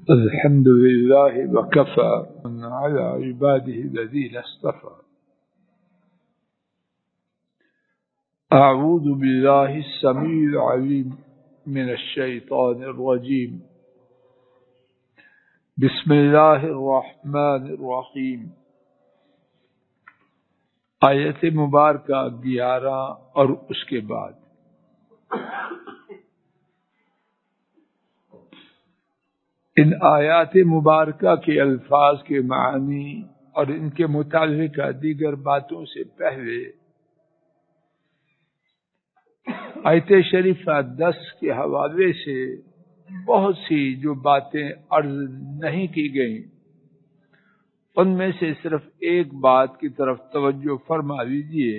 الحمد لله وكفى على عباده الذين اصطفى. أعوذ بالله السميع العليم من الشيطان الرجيم. بسم الله الرحمن الرحيم. آیت مبارکہ 11 اور اس کے بعد ان آیات مبارکہ کے الفاظ کے معنی اور ان کے متعلقہ دیگر باتوں سے پہلے آیت شریفہ 10 کے حوالے سے بہت سی جو باتیں عرض نہیں کی گئیں ان میں سے صرف ایک بات کی طرف توجہ فرما لیجیے.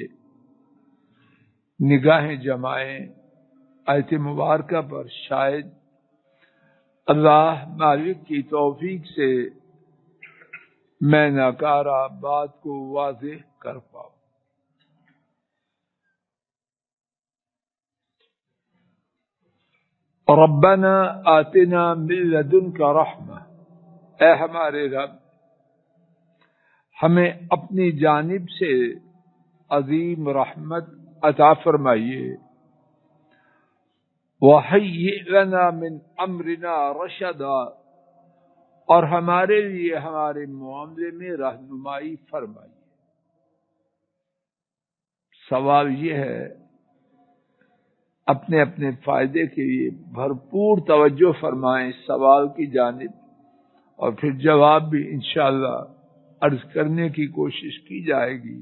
نگاہیں جمائیں آیت مبارکہ پر، شاید اللہ مالک کی توفیق سے میں ناکارہ بات کو واضح کر پاؤں. ربنا آتنا من لدنک رحمہ، اے ہمارے رب ہمیں اپنی جانب سے عظیم رحمت عطا فرمائیے. وَهَيِّئْ لَنَا مِنْ أَمْرِنَا رَشَدًا، اور ہمارے لیے ہمارے معاملے میں رہنمائی فرمائیے. سوال یہ ہے، اپنے اپنے فائدے کے لیے بھرپور توجہ فرمائیں سوال کی جانب، اور پھر جواب بھی انشاءاللہ عرض کرنے کی کوشش کی جائے گی.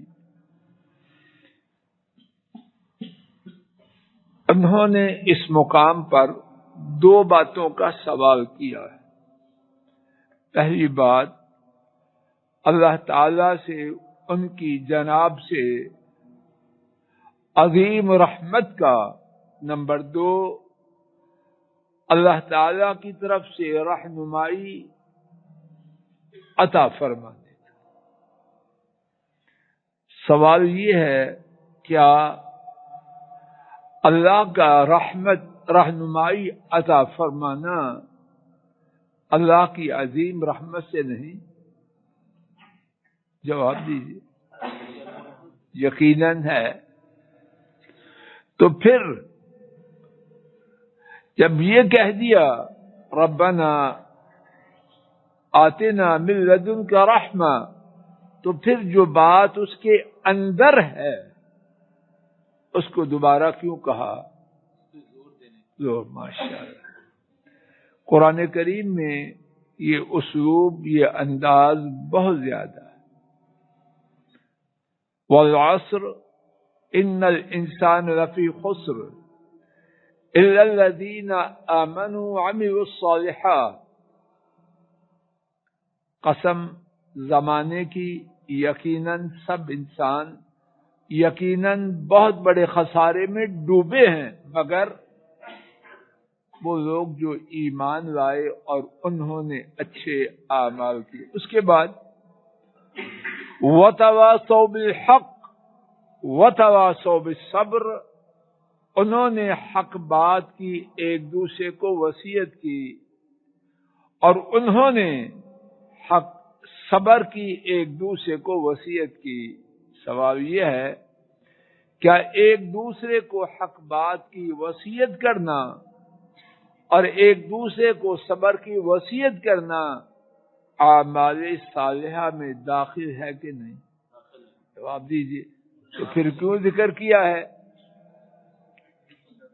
انہوں نے اس مقام پر دو باتوں کا سوال کیا ہے. پہلی بات، اللہ تعالی سے ان کی جناب سے عظیم رحمت کا. نمبر دو، اللہ تعالی کی طرف سے رہنمائی عطا فرمانے کا. سوال یہ ہے، کیا اللہ کا رہنمائی عطا فرمانا اللہ کی عظیم رحمت سے نہیں؟ جواب دیجیے. یقیناً ہے. تو پھر جب یہ کہہ دیا ربنا آتنا من لدنک رحمہ، تو پھر جو بات اس کے اندر ہے اس کو دوبارہ کیوں کہا؟ ماشاءاللہ. قرآن کریم میں یہ اسلوب، یہ انداز بہت زیادہ ہے. والعصر ان الانسان لفی خسر الا الذین آمنوا وعملوا الصالحات. قسم زمانے کی، یقیناً سب انسان یقیناً بہت بڑے خسارے میں ڈوبے ہیں، مگر وہ لوگ جو ایمان لائے اور انہوں نے اچھے اعمال کیے. اس کے بعد وَتَوَاصَوْا بِالْحَقِّ وَتَوَاصَوْا بِالصَّبْرِ، انہوں نے حق بات کی، ایک دوسرے کو وصیت کی، اور انہوں نے حق صبر کی، ایک دوسرے کو وصیت کی. سوال یہ ہے، کیا ایک دوسرے کو حق بات کی وصیت کرنا اور ایک دوسرے کو صبر کی وصیت کرنا اعمال صالحہ میں داخل ہے کہ نہیں؟ جواب دیجیے. تو پھر کیوں ذکر کیا ہے؟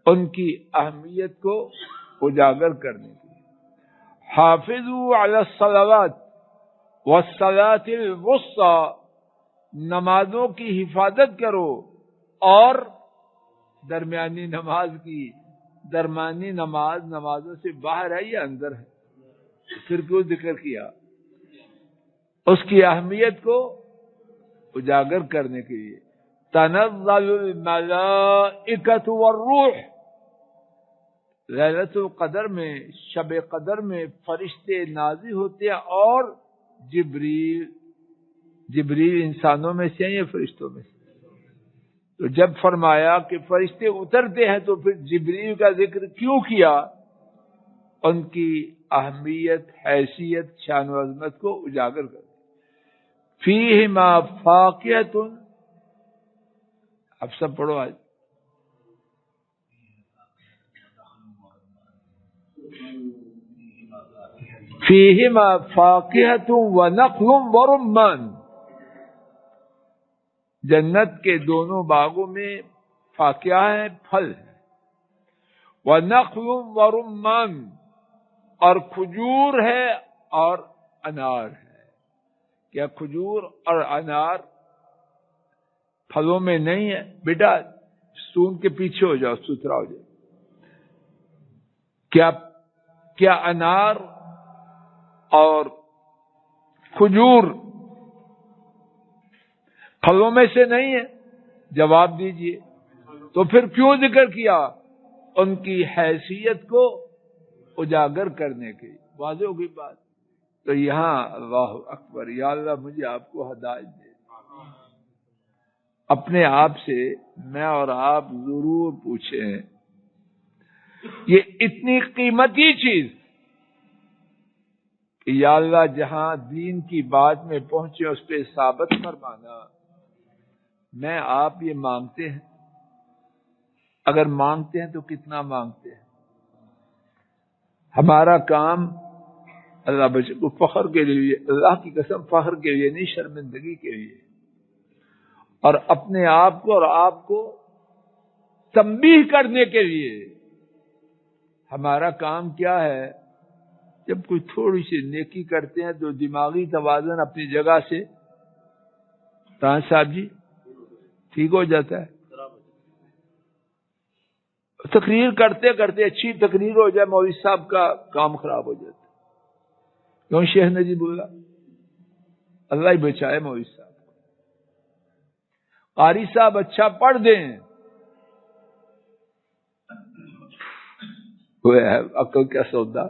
ان کی اہمیت کو اجاگر کرنے کے لیے. حافظوا علی الصلوات والصلاة الوسطی، نمازوں کی حفاظت کرو، اور درمیانی نماز کی. درمیانی نماز نمازوں سے باہر ہے یا اندر ہے؟ پھر کیوں ذکر کیا؟ اس کی اہمیت کو اجاگر کرنے کے لیے. تنزل الملائکۃ والروح، لیلۃ القدر میں، شب قدر میں فرشتے نازل ہوتے ہیں، اور جبریل انسانوں میں سے ہیں یا فرشتوں میں سے؟ تو جب فرمایا کہ فرشتے اترتے ہیں تو پھر جبریل کا ذکر کیوں کیا؟ ان کی اہمیت، حیثیت، شان و عظمت کو اجاگر کرتے. فیہما فاکہۃ، اب سب پڑھو آج. فیہما فاکہۃ ونخل ورمان، جنت کے دونوں باغوں میں فاکہہ ہے، پھل ہے. ونخل ورمان، اور کھجور ہے اور انار ہے. کیا کھجور اور انار پھلوں میں نہیں ہے؟ بیٹا ستون کے پیچھے ہو جاؤ، ستھرا ہو جاؤ. کیا انار اور کھجور پھلوں میں سے نہیں ہے؟ جواب دیجئے. تو پھر کیوں ذکر کیا؟ ان کی حیثیت کو اجاگر کرنے کی. واضح ہوگی بات. تو یہاں اللہ اکبر، یا اللہ مجھے آپ کو ہدایت دے. اپنے آپ سے میں اور آپ ضرور پوچھیں، یہ اتنی قیمتی چیز کہ یا اللہ جہاں دین کی بات میں پہنچے اس پہ ثابت فرمانا. میں آپ یہ مانگتے ہیں؟ اگر مانگتے ہیں تو کتنا مانگتے ہیں؟ ہمارا کام اللہ بچے کو فخر کے لیے، اللہ کی قسم فخر کے لیے نہیں، شرمندگی کے لیے، اور اپنے آپ کو اور آپ کو تنبیہ کرنے کے لیے. ہمارا کام کیا ہے؟ جب کوئی تھوڑی سی نیکی کرتے ہیں تو دماغی توازن اپنی جگہ سے تاج صاحب جی ٹھیک ہو جاتا ہے. تقریر کرتے کرتے اچھی تقریر ہو جائے، مولوی صاحب کا کام خراب ہو جاتا ہے. کیوں شیخ نے جی بولا؟ اللہ ہی بچائے مولوی صاحب. قاری صاحب اچھا پڑھ دیں، وہ ہے عقل کا سودا.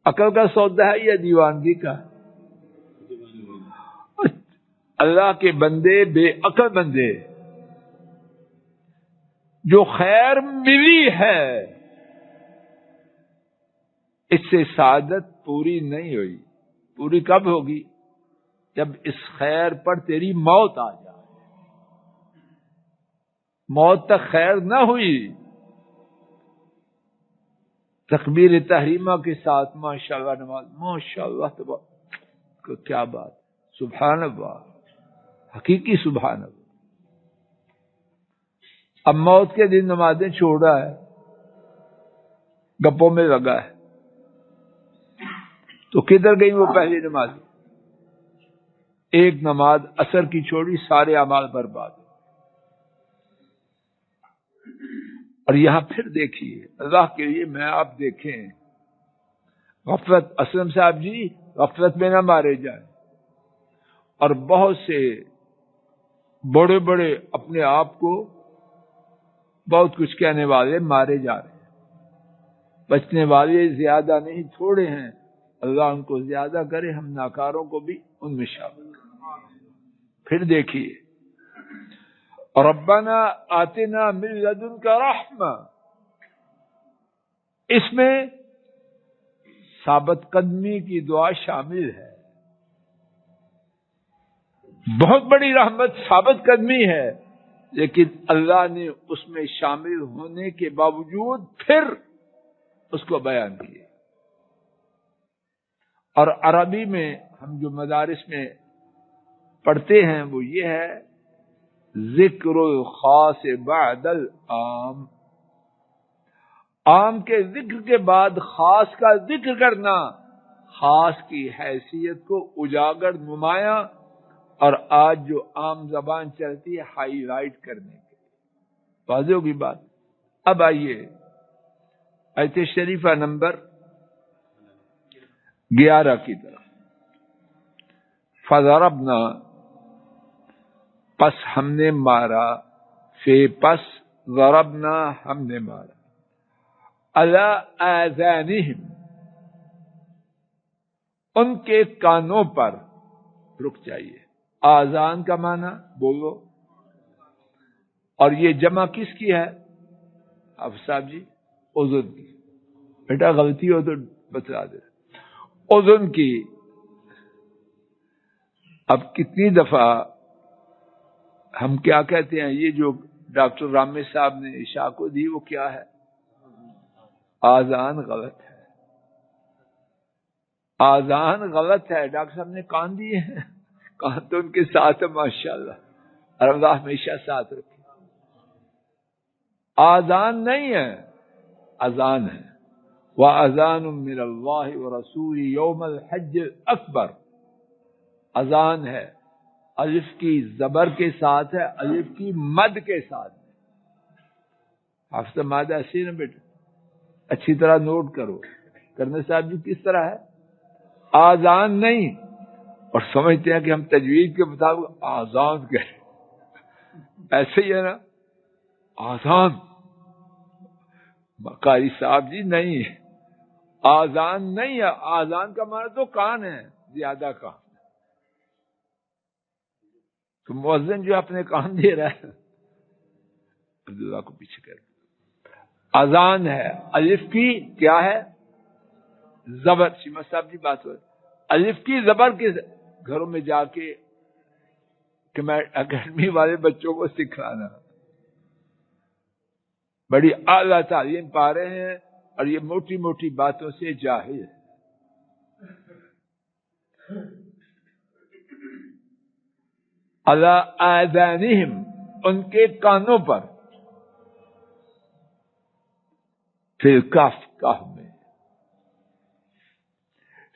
عقل کا سودا ہے یا دیوانگی کا؟ اللہ کے بندے، بے عقل بندے، جو خیر ملی ہے اس سے سعادت پوری نہیں ہوئی. پوری کب ہوگی؟ جب اس خیر پر تیری موت آ جائے. موت تک خیر نہ ہوئی. تکبیر تحریمہ کے ساتھ ماشاءاللہ نماز، ماشاءاللہ تو کیا بات، سبحان اللہ، حقیقی سبحان اللہ. اب موت کے دن نمازیں چھوڑ رہا ہے، گپوں میں لگا ہے. تو کدھر گئی وہ پہلی نماز؟ ایک نماز عصر کی چھوڑی، سارے اعمال برباد. اور یہاں پھر دیکھیے، اللہ کے لیے میں آپ دیکھیں، غفلت، اسلم صاحب جی غفلت میں نہ مارے جائیں. اور بہت سے بڑے بڑے اپنے آپ کو بہت کچھ کہنے والے مارے جا رہے ہیں. بچنے والے زیادہ نہیں، تھوڑے ہیں. اللہ ان کو زیادہ کرے، ہم ناکاروں کو بھی ان میں شامل کرے. پھر دیکھیے، ربنا آتنا من لدنک رحمہ، اس میں ثابت قدمی کی دعا شامل ہے. بہت بڑی رحمت ثابت قدمی ہے، لیکن اللہ نے اس میں شامل ہونے کے باوجود پھر اس کو بیان کیا. اور عربی میں ہم جو مدارس میں پڑھتے ہیں وہ یہ ہے، ذکر الخاص بعد العام. عام کے ذکر کے بعد خاص کا ذکر کرنا، خاص کی حیثیت کو اجاگر، نمایاں، اور آج جو عام زبان چلتی ہے ہائی لائٹ کرنے کے. واضح ہوگی بات. اب آئیے آیت شریفہ نمبر 11 کی طرف. فضربنا، پس ہم نے مارا، پس ضربنا ہم نے مارا، علی آذانہم ان کے کانوں پر. رک جائیے، آذان کا معنی بولو، اور یہ جمع کس کی ہے؟ حافظ صاحب جی، اذن کی. بیٹا غلطی ہو تو بتلا دے. اذن کی اب کتنی دفعہ ہم کیا کہتے ہیں، یہ جو ڈاکٹر رامے صاحب نے عشاء کو دی وہ کیا ہے؟ آذان غلط ہے. آذان غلط ہے. ڈاکٹر صاحب نے کان دیے ہیں، کان تو ان کے ساتھ ہے ماشاءاللہ، اور اللہ ہمیشہ ساتھ رکھے. آذان نہیں ہے، اذان ہے. وَأَذَانٌ مِّنَ اللَّهِ وَرَسُولِهِ يَوْمَ الْحَجِّ الْأَكْبَرِ. اذان ہے، الف کی زبر کے ساتھ ہے، الف کی مد کے ساتھ ہے. حافظ مادہ ایسی نا بیٹا، اچھی طرح نوٹ کرو. کرنے صاحب جی کس طرح ہے؟ آذان نہیں. اور سمجھتے ہیں کہ ہم تجوید کے مطابق آذان کہیں، ایسے ہی ہے نا آذان. قاری صاحب جی نہیں، آذان نہیں ہے. آذان کا معنی تو کان ہے، زیادہ کان. تو مؤذن جو اپنے کان دے رہا ہے، عبداللہ کو پیچھے کر. اذان ہے، الف کی کیا ہے؟ زبر. شیما صاحب جی بات ہو، الف کی زبر کے گھروں میں جا کے کہ میں اکیڈمی والے بچوں کو سکھانا، بڑی اعلیٰ تعلیم پا رہے ہیں اور یہ موٹی موٹی باتوں سے جاہل ہے. علی آذانہم، ان کے کانوں پر، فی الکہف، کہف میں.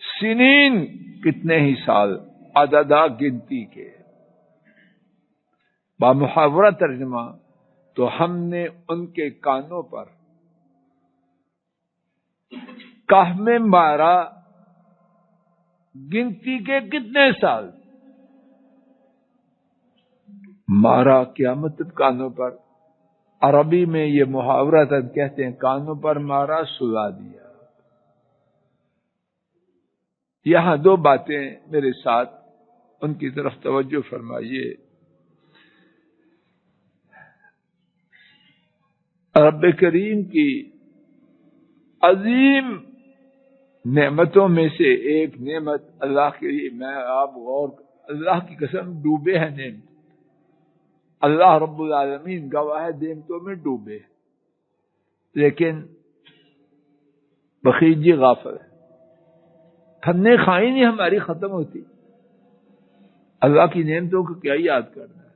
سنین کتنے ہی سال، عددہ گنتی کے. بامحاورہ ترجمہ تو ہم نے ان کے کانوں پر کہف میں مارا گنتی کے کتنے سال. مارا کیا مطلب کانوں پر؟ عربی میں یہ محاورہ کہتے ہیں کانوں پر مارا، سلا دیا. یہاں دو باتیں میرے ساتھ ان کی طرف توجہ فرمائیے. رب کریم کی عظیم نعمتوں میں سے ایک نعمت اللہ کے لیے، میں آپ غور، اللہ کی قسم ڈوبے ہیں نعمت. اللہ رب العالمین گواہ ہے نعمتوں میں ڈوبے، لیکن بخیل جی غافل ہے. ہم نے کھائی نہیں ہماری ختم ہوتی. اللہ کی نعمتوں کو کیا یاد کرنا ہے؟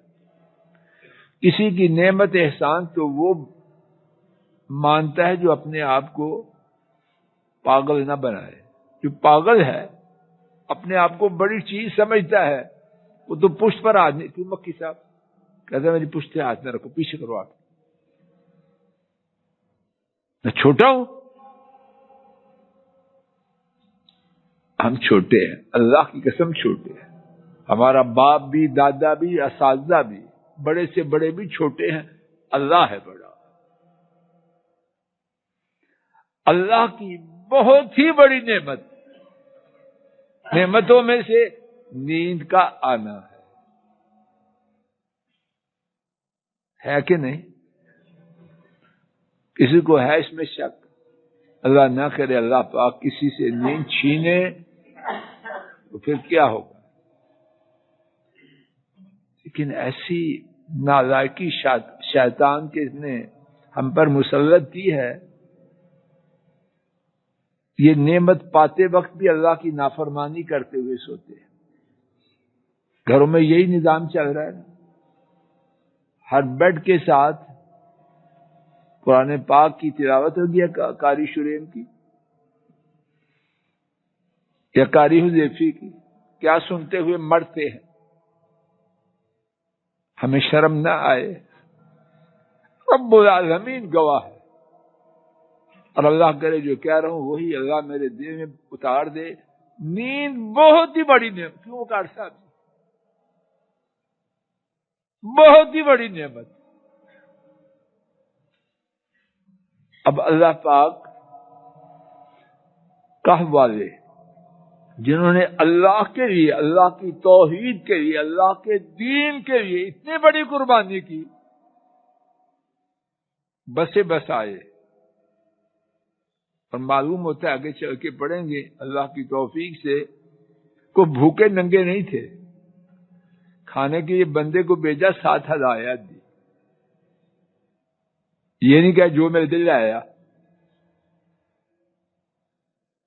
کسی کی نعمت احسان تو وہ مانتا ہے جو اپنے آپ کو پاگل نہ بنائے. جو پاگل ہے اپنے آپ کو بڑی چیز سمجھتا ہے، وہ تو پشت پر آدمی. کیوں مکی صاحب کہتا ہے میری پشت سے ہاتھ نہ رکھو، پیچھے کرو آپ. میں چھوٹا ہوں، ہم چھوٹے ہیں، اللہ کی قسم چھوٹے ہیں. ہمارا باپ بھی، دادا بھی، اساتذہ بھی، بڑے سے بڑے بھی چھوٹے ہیں. اللہ ہے بڑا. اللہ کی بہت ہی بڑی نعمت، نعمتوں میں سے نیند کا آنا ہے کہ نہیں؟ کسی کو ہے اس میں شک؟ اللہ نہ کرے اللہ پاک کسی سے نیند چھینے تو پھر کیا ہوگا. لیکن ایسی نالائکی شیطان کے نے ہم پر مسلط کی ہے، یہ نعمت پاتے وقت بھی اللہ کی نافرمانی کرتے ہوئے سوتے ہیں. گھروں میں یہی نظام چل رہا ہے. ہر بیڈ کے ساتھ قرآن پاک کی تلاوت ہوگی یا قاری شریم کی یا قاری حذیفی کی، کیا سنتے ہوئے مرتے ہیں. ہمیں شرم نہ آئے؟ رب العالمین گواہ ہے. اور اللہ کرے جو کہہ رہا ہوں وہی اللہ میرے دل میں اتار دے. نیند بہت ہی بڑی نعمت. کیوں کار صاحب؟ بہت ہی بڑی نعمت. اب اللہ پاک کہف والے جنہوں نے اللہ کے لیے، اللہ کی توحید کے لیے، اللہ کے دین کے لیے اتنی بڑی قربانی کی، بسے بس آئے اور معلوم ہوتا ہے آگے چل کے پڑھیں گے اللہ کی توفیق سے کو بھوکے ننگے نہیں تھے، کھانے کے لیے بندے کو بھیجا 7 ہدایات دی، یہ نہیں کہ جو میرے دل آیا،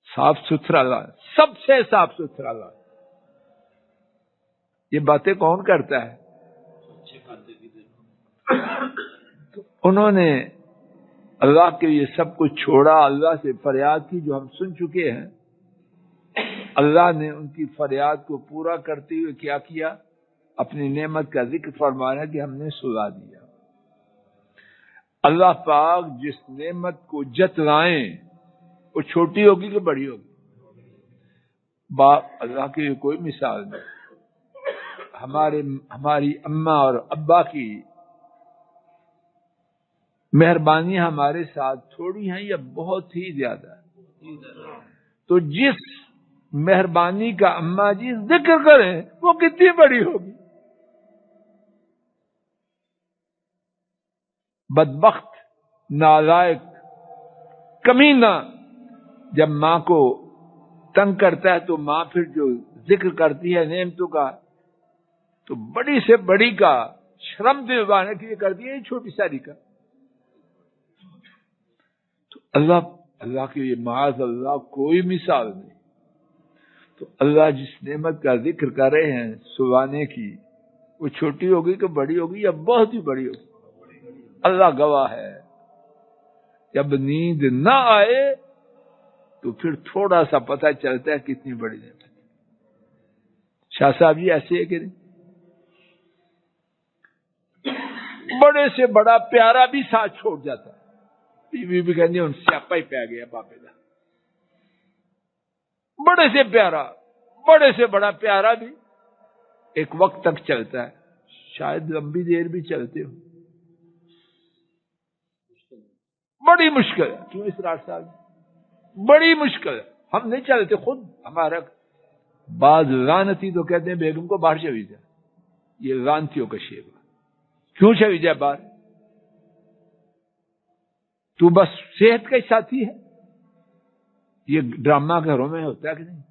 صاف ستھرا لا، سب سے صاف ستھرا لا۔ یہ باتیں کون کرتا ہے؟ تو انہوں نے اللہ کے لیے سب کچھ چھوڑا، اللہ سے فریاد کی جو ہم سن چکے ہیں۔ اللہ نے ان کی فریاد کو پورا کرتے ہوئے کیا کیا؟ اپنی نعمت کا ذکر فرمایا کہ ہم نے سلا دیا۔ اللہ پاک جس نعمت کو جتلائیں وہ چھوٹی ہوگی کہ بڑی ہوگی؟ باپ اللہ کے لیے کوئی مثال نہیں۔ ہماری اماں اور ابا کی مہربانی ہمارے ساتھ تھوڑی ہیں یا بہت ہی زیادہ ہے؟ تو جس مہربانی کا اماں جی ذکر کریں وہ کتنی بڑی ہوگی؟ بدبخت، نالائق، کمینہ جب ماں کو تنگ کرتا ہے تو ماں پھر جو ذکر کرتی ہے نعمتوں کا تو بڑی سے بڑی کا شرم دلوانے کے لیے کرتی ہے چھوٹی ساری کا۔ تو اللہ کے لیے معاذ اللہ کوئی مثال نہیں۔ تو اللہ جس نعمت کا ذکر کر رہے ہیں سلانے کی، وہ چھوٹی ہوگی کہ بڑی ہوگی یا بہت ہی بڑی ہوگی؟ اللہ گواہ ہے، جب نیند نہ آئے تو پھر تھوڑا سا پتہ چلتا ہے کتنی بڑی نعمت۔ شاہ صاحب جی ایسے ہے کہ نہیں؟ بڑے سے بڑا پیارا بھی ساتھ چھوڑ جاتا ہے، بیوی بھی کہنی ان سیاپا ہی پہ گیا باپے دا۔ بڑے سے پیارا، بڑے سے بڑا پیارا بھی ایک وقت تک چلتا ہے، شاید لمبی دیر بھی چلتے ہو۔ بڑی مشکل ہے، کیوں اسرار صاحب؟ بڑی مشکل ہے، ہم نہیں چلتے خود۔ ہمارا بعض لعنتی تو کہتے ہیں بیگم کو باہر چلی جائے، یہ لعنتیوں کا شیب ہے۔ کیوں چلی جائے باہر؟ تو بس صحت کا ہی ساتھی ہے؟ یہ ڈرامہ گھروں میں ہوتا ہے کہ نہیں؟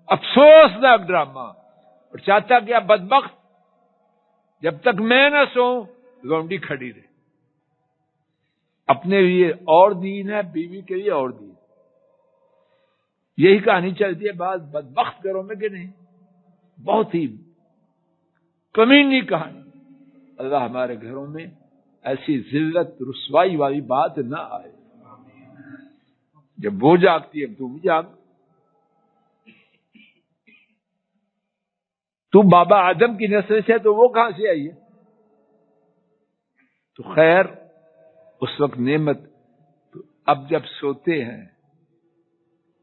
افسوسناک ڈرامہ۔ اور چاہتا کیا بدبخت، جب تک میں نہ سوؤں لونڈی کھڑی رہے۔ اپنے لیے اور دین ہے، بیوی کے لیے اور دین۔ یہی کہانی چلتی ہے بعض بدبخت گھروں میں کہ نہیں؟ بہت ہی کمینی کہانی۔ اللہ ہمارے گھروں میں ایسی ذلت رسوائی والی بات نہ آئے۔ جب وہ جاگتی ہے تو بھی جاگ۔ تو بابا آدم کی نسل سے تو وہ کہاں سے آئی ہے؟ تو خیر اس وقت نعمت، تو اب جب سوتے ہیں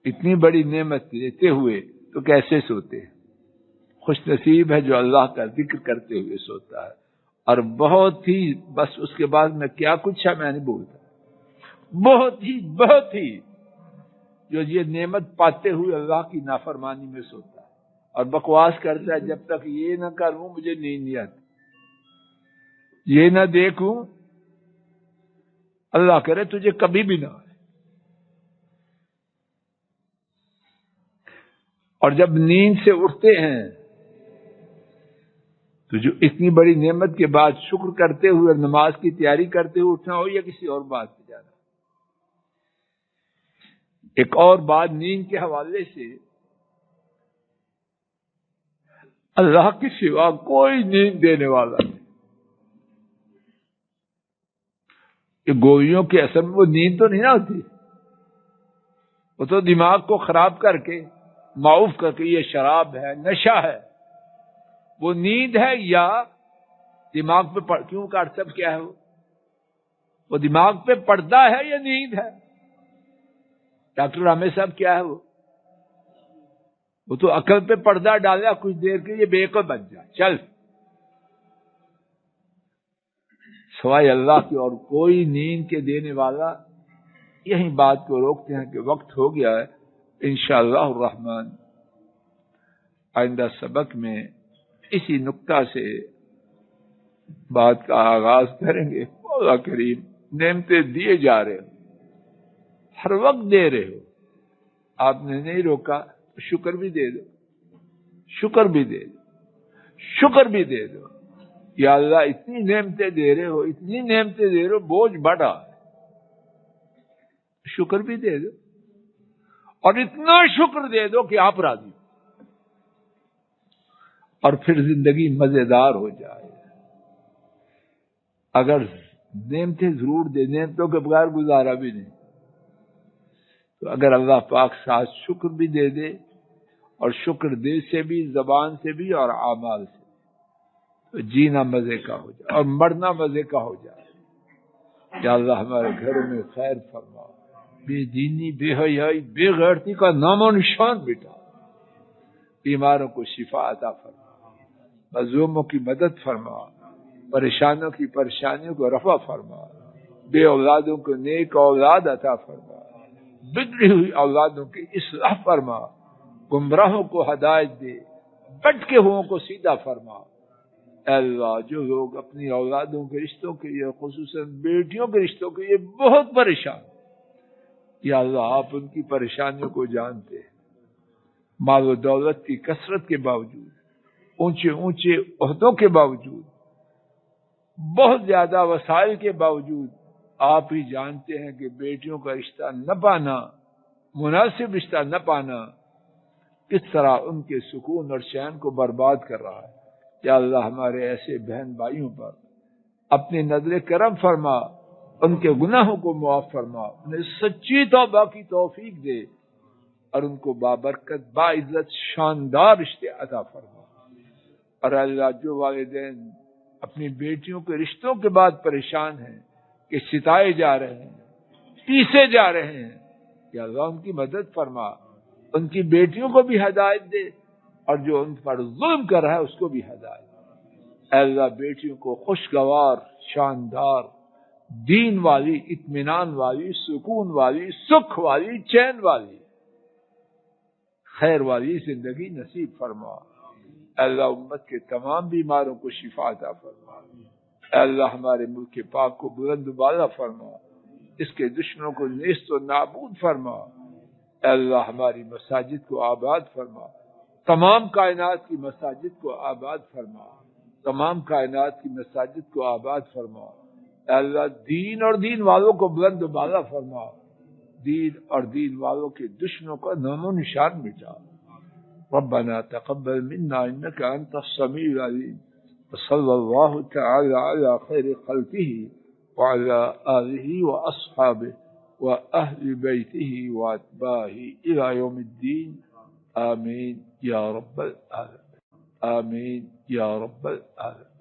اتنی بڑی نعمت لیتے ہوئے تو کیسے سوتے ہیں؟ خوش نصیب ہے جو اللہ کا ذکر کرتے ہوئے سوتا ہے۔ اور بہت ہی، بس اس کے بعد میں کیا کچھ ہے میں نہیں بولتا، بہت ہی جو یہ نعمت پاتے ہوئے اللہ کی نافرمانی میں سوتا ہے اور بکواس کرتا ہے جب تک یہ نہ کروں مجھے نیند نہیں آتی، یہ نہ دیکھوں، اللہ کرے تجھے کبھی بھی نہ آئے۔ اور جب نیند سے اٹھتے ہیں تو جو اتنی بڑی نعمت کے بعد شکر کرتے ہوئے نماز کی تیاری کرتے ہوئے اٹھنا ہو یا کسی اور بات پہ جانا۔ ایک اور بات نیند کے حوالے سے، اللہ کے سوا کوئی نیند دینے والا نہیں۔ یہ گولیوں کے اثر میں وہ نیند تو نہیں نہ ہوتی، وہ تو دماغ کو خراب کر کے معاف کر کے یہ شراب ہے، نشہ ہے۔ وہ نیند ہے یا دماغ پہ کیوں کاٹ سب کیا ہے وہ دماغ پہ پردہ ہے یا نیند ہے؟ ڈاکٹر رامے صاحب کیا ہے وہ تو عقل پہ پردہ ڈالا کچھ دیر کے لیے بے عقل بن جائے، چل۔ سوائے اللہ کی اور کوئی نیند کے دینے والا۔ یہی بات کو روکتے ہیں کہ وقت ہو گیا ہے۔ انشاءاللہ الرحمن آئندہ سبق میں اسی نقطہ سے بات کا آغاز کریں گے۔ اللہ کریم نعمتیں دیے جا رہے ہیں، ہر وقت دے رہے ہو، آپ نے نہیں روکا تو شکر بھی دے دو، شکر بھی دے دو، شکر بھی دے دو۔ یا اللہ اتنی نعمتیں دے رہے ہو، اتنی نعمتیں دے رہے ہو، بوجھ بڑھا، شکر بھی دے دو، اور اتنا شکر دے دو کہ آپ راضی ہو، اور پھر زندگی مزیدار ہو جائے۔ اگر نعمتیں ضرور دے، نعمتوں کے بغیر گزارا بھی نہیں، تو اگر اللہ پاک ساتھ شکر بھی دے دے، اور شکر دل سے بھی، زبان سے بھی، اور اعمال سے، تو جینا مزے کا ہو جائے اور مرنا مزے کا ہو جائے۔ یا اللہ ہمارے گھروں میں خیر فرما، بے دینی، بے حیائی، بے غیرتی کا نام و نشان مٹا، بیماروں کو شفا عطا فرما، مظلوموں کی مدد فرما، پریشانوں کی پریشانیوں کو رفع فرما، بے اولادوں کو نیک اولاد عطا فرما، بگڑی ہوئی اولادوں کی اصلاح فرما، گمراہوں کو ہدایت دے، بٹکے ہوئوں کو سیدھا فرما۔ اے اللہ جو لوگ اپنی اولادوں کے رشتوں کے لیے، خصوصاً بیٹیوں کے رشتوں کے لیے بہت پریشان، یا اللہ آپ ان کی پریشانیوں کو جانتے ہیں۔ مال و دولت کی کثرت کے باوجود، اونچے اونچے عہدوں کے باوجود، بہت زیادہ وسائل کے باوجود، آپ ہی جانتے ہیں کہ بیٹیوں کا رشتہ نہ پانا، مناسب رشتہ نہ پانا کس طرح ان کے سکون اور چین کو برباد کر رہا ہے۔ یا اللہ ہمارے ایسے بہن بھائیوں پر اپنی نظر کرم فرما، ان کے گناہوں کو معاف فرما، انہیں سچی توبہ کی توفیق دے، اور ان کو بابرکت، باعزت، شاندار رشتے عطا فرما۔ اور اللہ جو والدین اپنی بیٹیوں کے رشتوں کے بعد پریشان ہیں کہ ستائے جا رہے ہیں، پیسے جا رہے ہیں، یا اللہ ان کی مدد فرما، ان کی بیٹیوں کو بھی ہدایت دے، اور جو ان پر ظلم کر رہا ہے اس کو بھی ہدایت۔ اے اللہ بیٹیوں کو خوشگوار، شاندار، دین والی، اطمینان والی، سکون والی، سکھ والی، چین والی، خیر والی زندگی نصیب فرما۔ اے اللہ امت کے تمام بیماروں کو شفا عطا فرما۔ اے اللہ ہمارے ملک پاک کو بلند و بالا فرما، اس کے دشمنوں کو نیست و نابود فرما۔ اے اللہ ہماری مساجد کو آباد فرما، تمام کائنات کی مساجد کو آباد فرما، تمام کائنات کی مساجد کو آباد فرما۔ اے اللہ دین اور دین والوں کو بلند و بالا فرما، دین اور دین والوں کے دشمنوں کا نام و نشان مٹا۔ ربنا تقبل منا انك انت السميع العليم، وصلى الله تعالى على خير خلقه وعلى آله وأصحابه وأهل بيته وأتباعه إلى يوم الدين، آمين يا رب العالمين، آمين يا رب العالمين۔